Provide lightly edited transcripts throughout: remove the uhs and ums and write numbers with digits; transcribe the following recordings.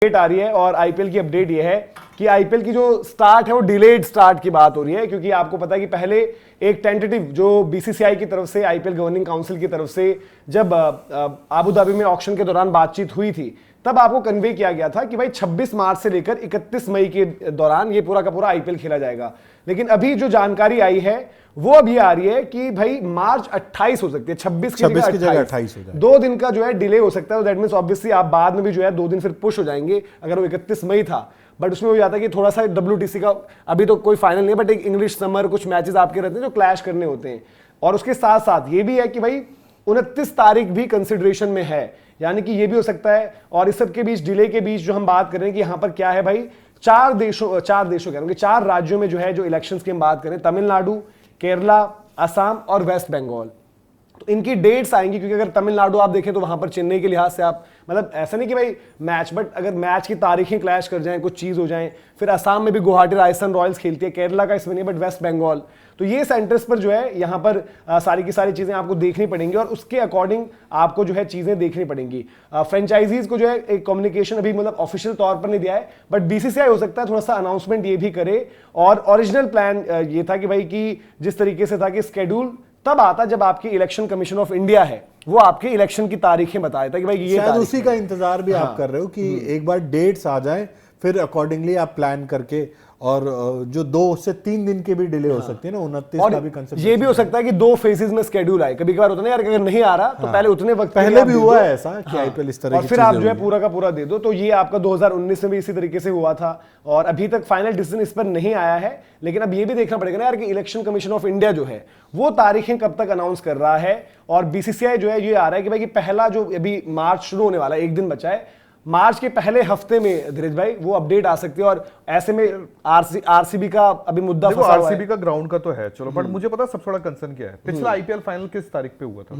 Update आ रही है और आईपीएल की अपडेट ये है कि आईपीएल की जो स्टार्ट है वो डिलेड स्टार्ट की बात हो रही है, क्योंकि आपको पता है कि पहले एक टेंटेटिव जो बीसीसीआई की तरफ से, आईपीएल गवर्निंग काउंसिल की तरफ से जब आबू धाबी में ऑक्शन के दौरान बातचीत हुई थी, तब आपको कन्वे किया गया था कि भाई 26 मार्च से लेकर 31 मई के दौरान ये पूरा का पूरा आईपीएल खेला जाएगा। लेकिन अभी जो जानकारी आई है वो अभी आ रही है कि भाई मार्च 28 हो सकती है, 26 की जगह 28 हो जाए। 2 दिन का जो है डिले हो सकता है। दैट मींस ऑब्वियसली आप बाद में भी जो है 2 दिन फिर पुश हो जाएंगे। अगर वो 31 मई था, बट उसमें हो जाता है कि थोड़ा सा WTC का अभी तो कोई फाइनल नहीं है, बट एक इंग्लिश समर कुछ मैचेस आपके रहते हैं जो क्लैश करने होते हैं। और उसके साथ साथ ये भी है कि भाई 29 तारीख भी कंसिडरेशन में है, यानी कि ये भी हो सकता है। और इस सब के बीच, डिले के बीच जो हम बात कर रहे हैं कि यहां पर क्या है भाई, 4 देशों कह रहा हूं, 4 राज्यों में जो है जो इलेक्शंस की हम बात करें, तमिलनाडु, केरला, असम और वेस्ट बंगाल, तो इनकी डेट्स आएंगी। क्योंकि अगर तमिलनाडु आप देखें तो वहां पर चेन्नई के लिहाज से आप, मतलब ऐसा नहीं कि भाई मैच, बट अगर मैच की तारीखें क्लैश कर जाएं, कुछ चीज हो जाए, फिर असम में भी गुवाहाटी राजस्थान रॉयल्स खेलती है, केरला का इसमें नहीं, बट वेस्ट बंगाल, तो ये सेंटर्स पर जो है यहाँ पर सारी की सारी चीजें आपको देखनी पड़ेंगी और उसके अकॉर्डिंग आपको जो है चीजें देखनी पड़ेंगी। फ्रेंचाइजीज को जो है एक कम्युनिकेशन अभी मतलब ऑफिशियल तौर पर नहीं दिया है, बट बीसीसीआई हो सकता है थोड़ा सा अनाउंसमेंट ये भी करे। और ओरिजिनल प्लान ये था कि भाई कि जिस तरीके से था कि स्केड्यूल तब आता जब आपकी इलेक्शन कमीशन ऑफ इंडिया है वो आपके इलेक्शन की तारीखें बताया था कि भाई ये शायद उसी का इंतजार भी आप कर रहे हो कि एक बार डेट्स आ जाए, फिर अकॉर्डिंगली आप प्लान करके, और जो 2 से 3 दिन के भी डिले हो सकती है ना, 29 का भी कंसेप्ट। ये भी हो सकता है कि 2 फेजेस में स्केड्यूल आए। कभी कभार होता है यार, अगर नहीं आ रहा तो पहले उतने वक्त पहले भी हुआ है ऐसा कि आईपीएल इस तरह और फिर आप जो है पूरा का पूरा दे दो। तो ये आपका 2019 में भी इसी तरीके से हुआ था और अभी तक फाइनल डिसीजन इस पर नहीं आया है। लेकिन अब ये भी देखना पड़ेगा ना यार कि इलेक्शन कमीशन ऑफ इंडिया जो है वो तारीखें कब तक अनाउंस कर रहा है। और बीसीसीआई जो है ये आ रहा है कि भाई कि पहला जो अभी मार्च शुरू होने वाला है, 1 दिन बचा है, मार्च के पहले हफ्ते में धीरज भाई वो अपडेट आ सकती है। और ऐसे में आरसीबी का अभी मुद्दा फंसा हुआ है। आरसीबी का ग्राउंड का तो है, चलो, बट मुझे पता सबसे बड़ा कंसर्न क्या है, पिछला आईपीएल फाइनल किस तारीख पे हुआ था?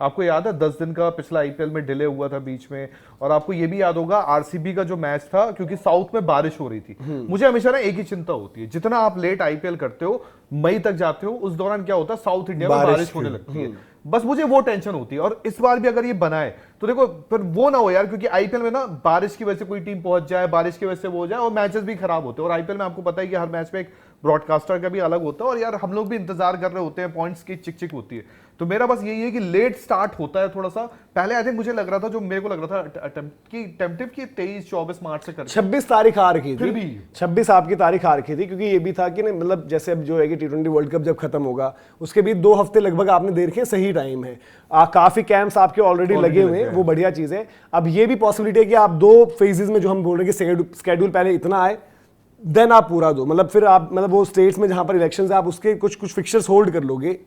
आपको याद है? 10 दिन का पिछला आईपीएल में डिले हुआ था बीच में। और आपको ये भी याद होगा आरसीबी का जो मैच था, क्योंकि साउथ में बारिश हो रही थी। मुझे हमेशा ना एक ही चिंता होती है, जितना आप लेट आईपीएल करते हो, मई तक जाते हो, उस दौरान क्या होता है, साउथ इंडिया में बारिश होने लगती है। बस मुझे वो टेंशन होती है। और इस बार भी अगर ये बनाए तो देखो फिर वो ना हो यार, क्योंकि आईपीएल में ना बारिश की वजह से कोई टीम पहुंच जाए, बारिश की वजह से वो हो जाए और मैचेस भी खराब होते हैं। और आईपीएल में आपको पता है कि हर मैच में एक ब्रॉडकास्टर का भी अलग होता है, और यार हम लोग भी इंतजार कर रहे होते हैं, पॉइंट्स की चिक चिक होती है। तो मेरा बस यही है कि लेट स्टार्ट होता है थोड़ा सा। पहले आई थिंक मुझे लग रहा था, जो मेरे को लग रहा था टेम्पटिव की 23-24 मार्च से कर 26 तारीख आ रखी थी, 26 आपकी तारीख आ रखी थी, क्योंकि ये भी था कि मतलब जैसे अब जो है कि T20 वर्ल्ड कप जब खत्म होगा उसके बीच 2 हफ्ते लगभग आपने दे रखे, सही टाइम है। काफी कैंप्स आपके ऑलरेडी लगे हुए हैं, वो बढ़िया चीज है। अब ये भी पॉसिबिलिटी है कि आप 2 फेजेस में, जो हम बोल रहे हैं कि स्केड्यूल पहले इतना आए, देन आप पूरा दो, मतलब फिर आप मतलब वो स्टेट्स में जहां पर इलेक्शंस है आप उसके कुछ फिक्चर्स होल्ड कर लोगे।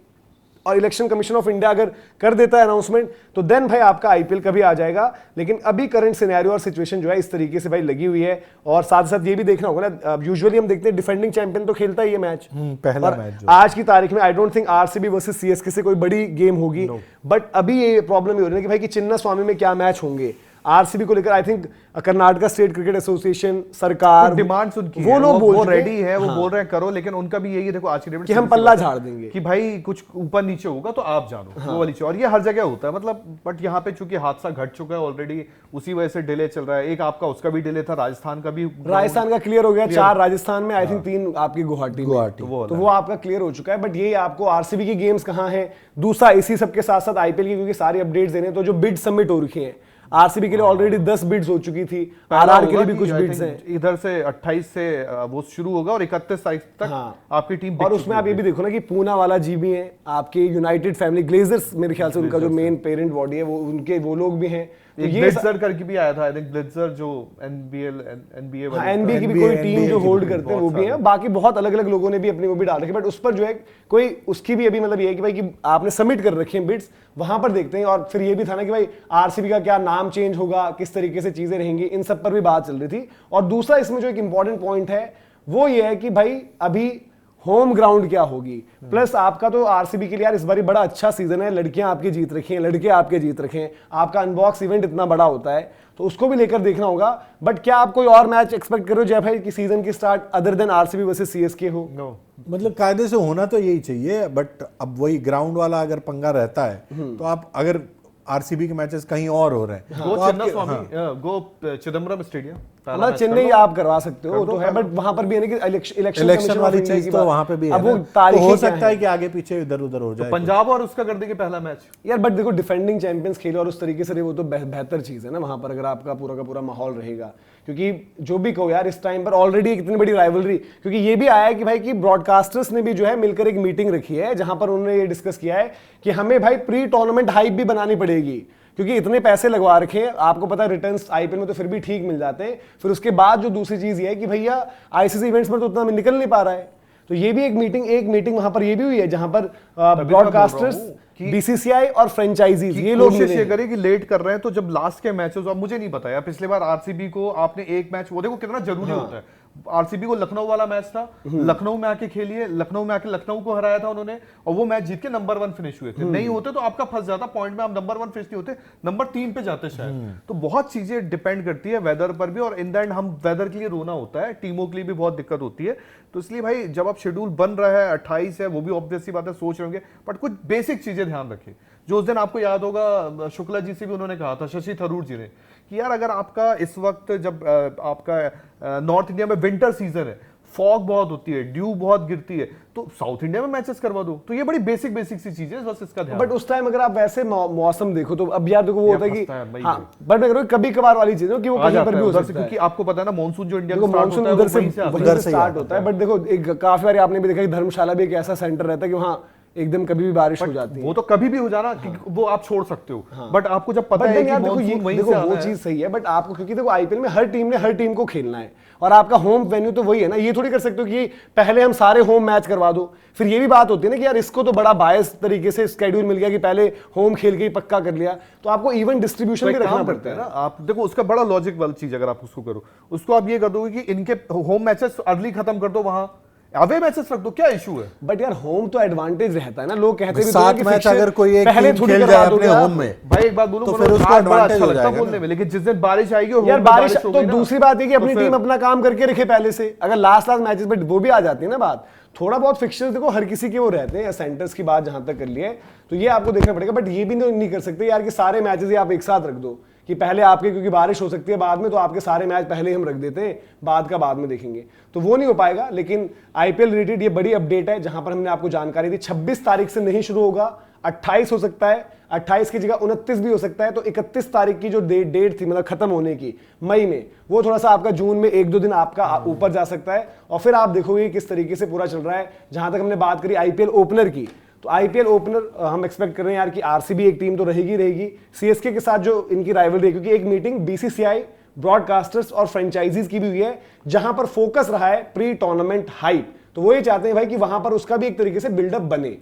और इलेक्शन कमीशन ऑफ इंडिया अगर कर देता है अनाउंसमेंट तो देन भाई आपका आईपीएल कभी आ जाएगा। लेकिन अभी करंट सिनेरियो और सिचुएशन जो है इस तरीके से भाई लगी हुई है। और साथ साथ ये भी देखना होगा ना, यूजुअली हम देखते हैं डिफेंडिंग चैंपियन तो खेलता ही है मैच, पहला मैच। आज की तारीख में I don't think RCB versus CSK से कोई बड़ी गेम होगी। बट अभी ये प्रॉब्लम ये हो रही है कि भाई कि चिन्ना स्वामी में क्या मैच होंगे आरसीबी को लेकर। I think Karnataka state cricket association, सरकार, डिमांड्स उनकी वो लोग वो रेडी है, वो बोल रहे हैं करो। लेकिन उनका भी यही है, देखो आज की डेट कि हम पल्ला झाड़ देंगे, कि भाई कुछ ऊपर नीचे होगा तो आप जानो, वो वाली चीज। और ये हर जगह होता है मतलब, बट यहाँ पे चूंकि हादसा घट चुका है ऑलरेडी, उसी वजह से डिले चल रहा है। एक आपका उसका भी डिले था, राजस्थान का भी, राजस्थान का क्लियर हो गया, 4 राजस्थान में, आई थिंक 3 आपकी गुवाहाटी, तो वो आपका क्लियर हो चुका है। बट ये आपको आरसीबी की गेम्स कहाँ है, दूसरा इसी सबके साथ साथ आईपीएल की क्योंकि सारी अपडेट्स देने, तो जो बिड सबमिट हो रखी है आरसीबी के लिए ऑलरेडी 10 बिड्स हो चुकी थी, आरआर के लिए भी कुछ बिड्स हैं। इधर से 28 से वो शुरू होगा और 31 तारीख तक आपकी टीम। और उसमें आप ये भी देखो ना कि पूना वाला जी भी है, आपके यूनाइटेड फैमिली ग्लेजर्स, मेरे ख्याल से उनका जो मेन पेरेंट बॉडी है वो उनके वो लोग भी हैं। ये ब्लिट्जर करके भी आया था, आई थिंक ब्लिट्जर जो एनबीए एनबीए की भी कोई टीम जो होल्ड करते हैं वो भी है। बाकी बहुत अलग अलग लोगों ने भी अपनी वो भी डाल रखी है, बट उस पर जो है कोई उसकी भी अभी मतलब ये है कि भाई कि आपने सबमिट कर रखे हैं बिड्स, वहां पर देखते हैं। और फिर ये भी था ना कि भाई आरसीबी का क्या नाम चेंज होगा, किस तरीके से चीजें रहेंगी, इन सब पर भी बात चल रही थी। और दूसरा इसमें जो एक इंपॉर्टेंट पॉइंट है वो ये है कि भाई अभी होम ग्राउंड क्या होगी। प्लस आपका तो आरसीबी के लिए यार इस बार बड़ा अच्छा सीजन है, लड़कियां आपकी जीत रखी हैं, लड़के आपके जीत रखे हैं, आपका अनबॉक्स इवेंट इतना बड़ा होता है, तो उसको भी लेकर देखना होगा। बट क्या आप कोई और मैच एक्सपेक्ट कर रहे हो जय भाई कि सीजन की start other than RCB versus CSK हो? मतलब कायदे से होना तो यही चाहिए, बट अब वही ग्राउंड वाला अगर पंगा रहता है तो आप अगर आरसीबी के मैचेस कहीं और हो रहे हैं। गो चिन्नास्वामी, गो चिदम्बरम स्टेडियम, मतलब चेन्नई आप करवा सकते हो तो है, बट वहां पर भी है ना कि इलेक्शन वाली चीज तो वहां पे भी है। अब वो तो तारीखें हो क्या सकता है कि आगे पीछे इधर उधर हो जाए। पंजाब और उसका कर देंगे पहला मैच यार, बट देखो डिफेंडिंग चैंपियंस खेले और उस तरीके से रहे, वो तो बेहतर चीज है ना वहां पर, अगर आपका पूरा का पूरा माहौल रहेगा। क्योंकि जो भी कहो यार, इस टाइम पर ऑलरेडी इतनी बड़ी राइवलरी, क्योंकि ये भी आया है कि भाई कि ब्रॉडकास्टर्स ने भी जो है मिलकर एक मीटिंग रखी है जहां पर उन्होंने ये डिस्कस किया है कि हमें भाई प्री टूर्नामेंट हाइप भी बनानी पड़ेगी, क्योंकि इतने पैसे लगवा रखे हैं। आपको पता है रिटर्न्स आईपीएल में तो फिर भी ठीक मिल जाते हैं। फिर उसके बाद जो दूसरी चीज ये है कि भैया आईसीसी इवेंट्स में तो उतना निकल नहीं पा रहा है, तो ये भी एक मीटिंग वहां पर ये भी हुई है जहां पर ब्रॉडकास्टर्स, बीसीसीआई और फ्रेंचाइजीज ये लोग कोशिश ये करें कि लेट कर रहे हैं तो जब लास्ट के मैचेस, अब मुझे नहीं पता यार, पिछले बार आरसीबी को आपने एक मैच, वो देखो कितना जरूरी होता है। आरसीबी को लखनऊ वाला मैच था, लखनऊ में आके खेलिए, लखनऊ में आके लखनऊ को हराया था उन्होंने, और वो मैच जीत के नंबर 1 फिनिश हुए थे। नहीं होते तो आपका फंस जाता पॉइंट में, आप नंबर 1 फिनिश नहीं होते, नंबर 3 पे जाते शायद। तो बहुत चीजें डिपेंड करती है वेदर पर भी, और इन द एंड हम वेदर के लिए रोना होता है, टीमों के लिए भी बहुत दिक्कत होती है। तो इसलिए भाई जब आप शेड्यूल बन रहा है 28 है, वो भी ऑब्वियसली बात है, सोच रहे होंगे, बट कुछ बेसिक चीजें ध्यान रखें। जो उस दिन आपको याद होगा शुक्ला जी से भी उन्होंने कहा था, शशि थरूर जी ने, कि यार अगर आपका इस वक्त जब आपका नॉर्थ इंडिया में विंटर सीजन है, फॉग बहुत होती है, ड्यू बहुत गिरती है, तो साउथ इंडिया में मैचेस करवा दो। तो ये बड़ी बेसिक सी चीजें, बस इसका ध्यान। बट उस टाइम अगर आप वैसे मौसम देखो तो अब यार देखो वो होता है कि हाँ, बट मैं कभी कभार वाली चीज है कि वो कहीं पर भी हो सकता है, क्योंकि आपको पता है ना मॉनसून जो इंडिया में मॉनसून उधर से स्टार्ट होता है। बट देखो एक काफी बार आपने भी देखा कि धर्मशाला भी एक ऐसा सेंटर रहता है कि वहाँ एकदम कभी भी बारिश हो जाती है। वो तो कभी भी हो जाना, वो आप छोड़ सकते हो, बट आपको जब पता है कि मॉनसून वहीं से वो चीज सही है, बट आपको क्योंकि देखो आईपीएल में हर टीम ने हर टीम को खेलना है, और आपका होम वेन्यू तो वही है ना। ये थोड़ी कर सकते हो कि पहले हम सारे होम मैच करवा दो, फिर ये भी बात होती है ना कि यार इसको तो बड़ा बायस तरीके से स्केड्यूल मिल गया कि पहले होम खेल के ही पक्का कर लिया, तो आपको इवन डिस्ट्रीब्यूशन भी रखना पड़ता है ना। आप देखो उसका बड़ा लॉजिक वाली चीज, अगर आप उसको करो, उसको आप ये कर दोगे कि इनके होम मैचेस अर्ली खत्म कर दो, वहां अवे मैचेस रख दो, क्या इशू है? बट यार होम तो एडवांटेज रहता है ना, लोग कहते भी 7 मैच अगर कोई एक टीम खेल जाए अपने होम में, भाई एक बात बोलूं, तो फिर उसको एडवांटेज हो जाएगा बोलने में, लेकिन जिस दिन बारिश आएगी यार बारिश तो दूसरी बात है कि अपनी टीम अपना काम करके रखे पहले से, अगर लास्ट मैचेस में वो भी आ जाती है ना बात। थोड़ा बहुत फिक्सचर्स देखो हर किसी के वो रहते हैं, सेंटर्स की बात जहां तक कर ली है तो ये आपको देखना पड़ेगा। बट ये भी नहीं कर सकते यार कि सारे मैचेस आप एक साथ रख दो कि पहले आपके, क्योंकि बारिश हो सकती है बाद में, तो आपके सारे मैच पहले हम रख देते हैं, बाद का बाद में देखेंगे, तो वो नहीं हो पाएगा। लेकिन आईपीएल रिलेटेड ये बड़ी अपडेट है जहां पर हमने आपको जानकारी दी। 26 तारीख से नहीं शुरू होगा, 28 हो सकता है, 28 की जगह 29 भी हो सकता है। तो 31 तारीख की जो डेट थी मतलब खत्म होने की मई में, वो थोड़ा सा आपका जून में 1-2 दिन आपका ऊपर जा सकता है। और फिर आप देखोगे किस तरीके से पूरा चल रहा है। जहां तक हमने बात करी आईपीएल ओपनर की, तो आईपीएल ओपनर हम एक्सपेक्ट कर रहे हैं यार कि आरसीबी एक टीम तो रहेगी सीएसके के साथ जो इनकी राइवलरी है, क्योंकि एक मीटिंग बीसीसीआई, ब्रॉडकास्टर्स और फ्रेंचाइजीज की भी हुई है जहां पर फोकस रहा है प्री टूर्नामेंट हाइप। तो वो ये चाहते हैं भाई कि वहां पर उसका भी एक तरीके से बिल्डअप बने।